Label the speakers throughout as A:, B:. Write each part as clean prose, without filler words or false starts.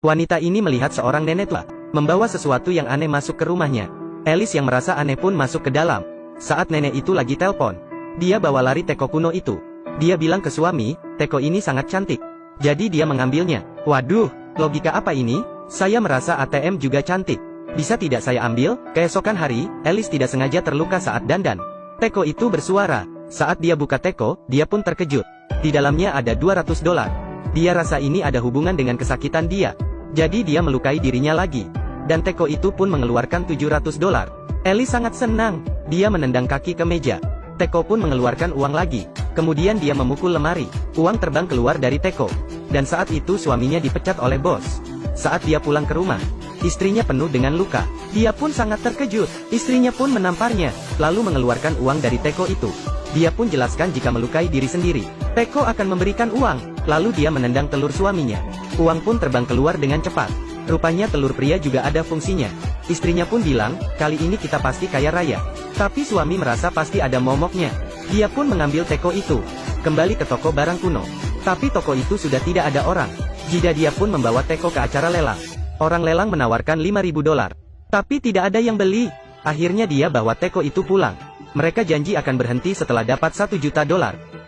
A: Wanita ini melihat seorang nenek tua membawa sesuatu yang aneh masuk ke rumahnya. Alice yang merasa aneh pun masuk ke dalam. Saat nenek itu lagi telepon, dia bawa lari teko kuno itu. Dia bilang ke suami, teko ini sangat cantik. Jadi dia mengambilnya. Waduh, logika apa ini? Saya merasa ATM juga cantik. Bisa tidak saya ambil? Keesokan hari, Alice tidak sengaja terluka saat dandan. Teko itu bersuara. Saat dia buka teko, dia pun terkejut. Di dalamnya ada $200. Dia rasa ini ada hubungan dengan kesakitan dia. Jadi dia melukai dirinya lagi. Dan teko itu pun mengeluarkan $700. Alice sangat senang. Dia menendang kaki ke meja. Teko pun mengeluarkan uang lagi. Kemudian dia memukul lemari. Uang terbang keluar dari teko. Dan saat itu suaminya dipecat oleh bos. Saat dia pulang ke rumah, istrinya penuh dengan luka. Dia pun sangat terkejut. Istrinya pun menamparnya, lalu mengeluarkan uang dari teko itu. Dia pun jelaskan jika melukai diri sendiri, teko akan memberikan uang. Lalu dia menendang telur suaminya. Uang pun terbang keluar dengan cepat. Rupanya telur pria juga ada fungsinya. Istrinya pun bilang, kali ini kita pasti kaya raya. Tapi suami merasa pasti ada momoknya. Dia pun mengambil teko itu, kembali ke toko barang kuno. Tapi toko itu sudah tidak ada orang. Jika dia pun membawa teko ke acara lelang. Orang lelang menawarkan $5.000. Tapi tidak ada yang beli. Akhirnya dia bawa teko itu pulang. Mereka janji akan berhenti setelah dapat $1 juta.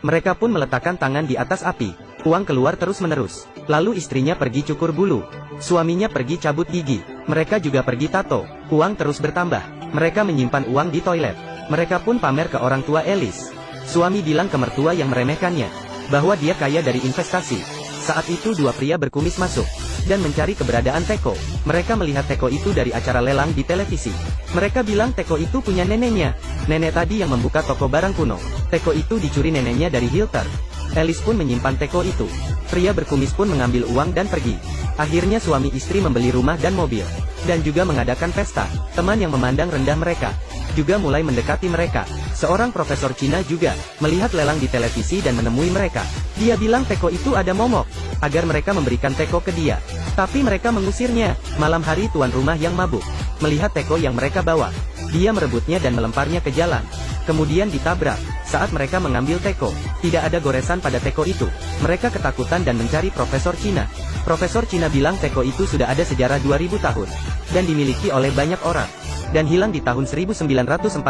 A: Mereka pun meletakkan tangan di atas api. Uang keluar terus-menerus. Lalu istrinya pergi cukur bulu. Suaminya pergi cabut gigi. Mereka juga pergi tato. Uang terus bertambah. Mereka menyimpan uang di toilet. Mereka pun pamer ke orang tua Alice. Suami bilang ke mertua yang meremehkannya, bahwa dia kaya dari investasi. Saat itu dua pria berkumis masuk, dan mencari keberadaan teko. Mereka melihat teko itu dari acara lelang di televisi. Mereka bilang teko itu punya neneknya. Nenek tadi yang membuka toko barang kuno. Teko itu dicuri neneknya dari Hilton. Alice pun menyimpan teko itu. Pria berkumis pun mengambil uang dan pergi. Akhirnya suami istri membeli rumah dan mobil. Dan juga mengadakan pesta. Teman yang memandang rendah mereka juga mulai mendekati mereka. Seorang profesor Cina juga melihat lelang di televisi dan menemui mereka. Dia bilang teko itu ada momok, agar mereka memberikan teko ke dia. Tapi mereka mengusirnya. Malam hari tuan rumah yang mabuk melihat teko yang mereka bawa. Dia merebutnya dan melemparnya ke jalan. Kemudian ditabrak. Saat mereka mengambil teko, tidak ada goresan pada teko itu. Mereka ketakutan dan mencari Profesor Cina. Profesor Cina bilang teko itu sudah ada sejarah 2000 tahun. Dan dimiliki oleh banyak orang. Dan hilang di tahun 1945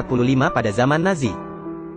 A: pada zaman Nazi.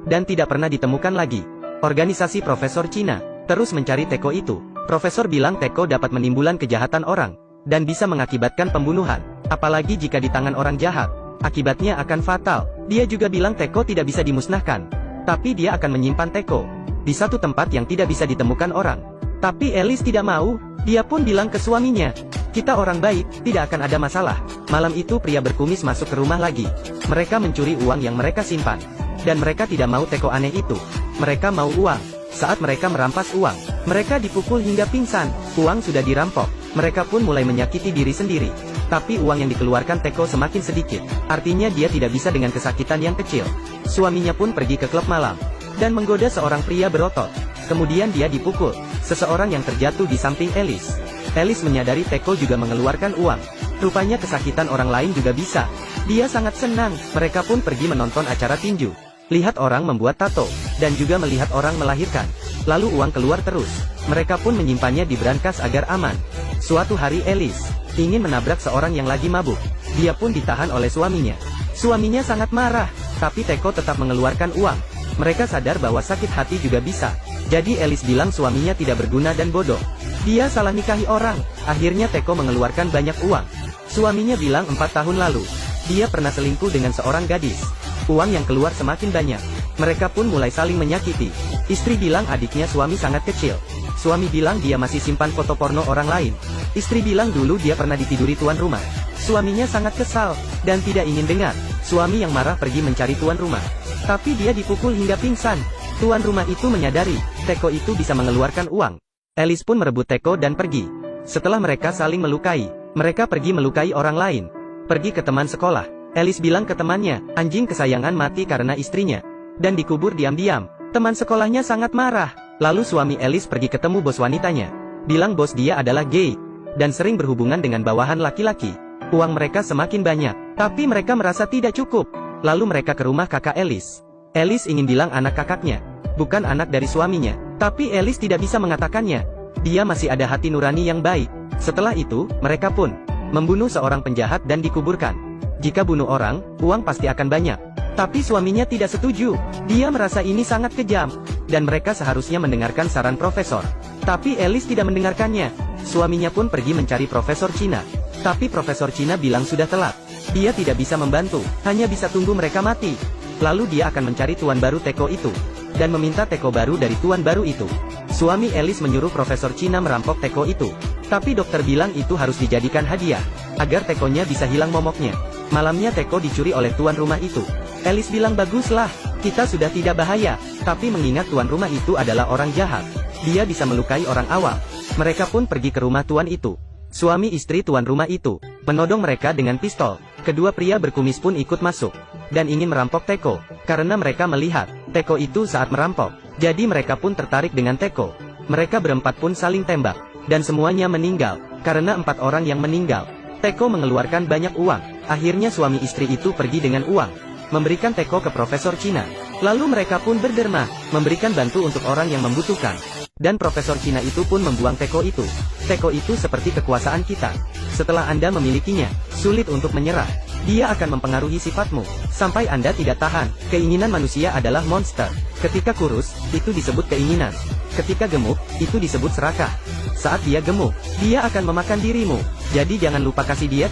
A: Dan tidak pernah ditemukan lagi. Organisasi Profesor Cina terus mencari teko itu. Profesor bilang teko dapat menimbulkan kejahatan orang. Dan bisa mengakibatkan pembunuhan. Apalagi jika di tangan orang jahat. Akibatnya akan fatal. Dia juga bilang teko tidak bisa dimusnahkan. Tapi dia akan menyimpan teko di satu tempat yang tidak bisa ditemukan orang. Tapi Alice tidak mau. Dia pun bilang ke suaminya, kita orang baik, tidak akan ada masalah. Malam itu pria berkumis masuk ke rumah lagi. Mereka mencuri uang yang mereka simpan. Dan mereka tidak mau teko aneh itu. Mereka mau uang. Saat mereka merampas uang, mereka dipukul hingga pingsan. Uang sudah dirampok. Mereka pun mulai menyakiti diri sendiri. Tapi uang yang dikeluarkan teko semakin sedikit. Artinya dia tidak bisa dengan kesakitan yang kecil. Suaminya pun pergi ke klub malam. Dan menggoda seorang pria berotot. Kemudian dia dipukul. Seseorang yang terjatuh di samping Alice. Alice menyadari teko juga mengeluarkan uang. Rupanya kesakitan orang lain juga bisa. Dia sangat senang. Mereka pun pergi menonton acara tinju. Lihat orang membuat tato. Dan juga melihat orang melahirkan. Lalu uang keluar terus. Mereka pun menyimpannya di brankas agar aman. Suatu hari Alice ingin menabrak seorang yang lagi mabuk. Dia pun ditahan oleh suaminya. Suaminya sangat marah. Tapi teko tetap mengeluarkan uang. Mereka sadar bahwa sakit hati juga bisa. Jadi Alice bilang suaminya tidak berguna dan bodoh. Dia salah nikahi orang. Akhirnya teko mengeluarkan banyak uang. Suaminya bilang 4 tahun lalu dia pernah selingkuh dengan seorang gadis. Uang yang keluar semakin banyak. Mereka pun mulai saling menyakiti. Istri bilang adiknya suami sangat kecil. Suami bilang dia masih simpan foto porno orang lain. Istri bilang dulu dia pernah ditiduri tuan rumah. Suaminya sangat kesal dan tidak ingin dengar. Suami yang marah pergi mencari tuan rumah. Tapi dia dipukul hingga pingsan. Tuan rumah itu menyadari teko itu bisa mengeluarkan uang. Alice pun merebut teko dan pergi. Setelah mereka saling melukai, mereka pergi melukai orang lain. Pergi ke teman sekolah. Alice bilang ke temannya, anjing kesayangan mati karena istrinya. Dan dikubur diam-diam. Teman sekolahnya sangat marah. Lalu suami Alice pergi ketemu bos wanitanya. Bilang bos dia adalah gay. Dan sering berhubungan dengan bawahan laki-laki. Uang mereka semakin banyak. Tapi mereka merasa tidak cukup. Lalu mereka ke rumah kakak Alice. Alice ingin bilang anak kakaknya, bukan anak dari suaminya. Tapi Alice tidak bisa mengatakannya. Dia masih ada hati nurani yang baik. Setelah itu, mereka pun membunuh seorang penjahat dan dikuburkan. Jika bunuh orang, uang pasti akan banyak. Tapi suaminya tidak setuju. Dia merasa ini sangat kejam. Dan mereka seharusnya mendengarkan saran profesor. Tapi Alice tidak mendengarkannya. Suaminya pun pergi mencari Profesor Cina. Tapi Profesor Cina bilang sudah telat. Dia tidak bisa membantu, hanya bisa tunggu mereka mati. Lalu dia akan mencari tuan baru teko itu. Dan meminta teko baru dari tuan baru itu. Suami Alice menyuruh Profesor Cina merampok teko itu. Tapi dokter bilang itu harus dijadikan hadiah. Agar tekonya bisa hilang momoknya. Malamnya teko dicuri oleh tuan rumah itu. Alice bilang baguslah, kita sudah tidak bahaya. Tapi mengingat tuan rumah itu adalah orang jahat. Dia bisa melukai orang awam. Mereka pun pergi ke rumah tuan itu. Suami istri tuan rumah itu menodong mereka dengan pistol. Kedua pria berkumis pun ikut masuk. Dan ingin merampok teko. Karena mereka melihat teko itu saat merampok. Jadi mereka pun tertarik dengan teko. Mereka berempat pun saling tembak. Dan semuanya meninggal. Karena 4 orang yang meninggal. Teko mengeluarkan banyak uang. Akhirnya suami istri itu pergi dengan uang. Memberikan teko ke Profesor Cina. Lalu mereka pun berderma. Memberikan bantu untuk orang yang membutuhkan. Dan Profesor Cina itu pun membuang teko itu. Teko itu seperti kekuasaan kita. Setelah Anda memilikinya, sulit untuk menyerah. Dia akan mempengaruhi sifatmu, sampai Anda tidak tahan. Keinginan manusia adalah monster. Ketika kurus, itu disebut keinginan. Ketika gemuk, itu disebut serakah. Saat dia gemuk, dia akan memakan dirimu. Jadi jangan lupa kasih dia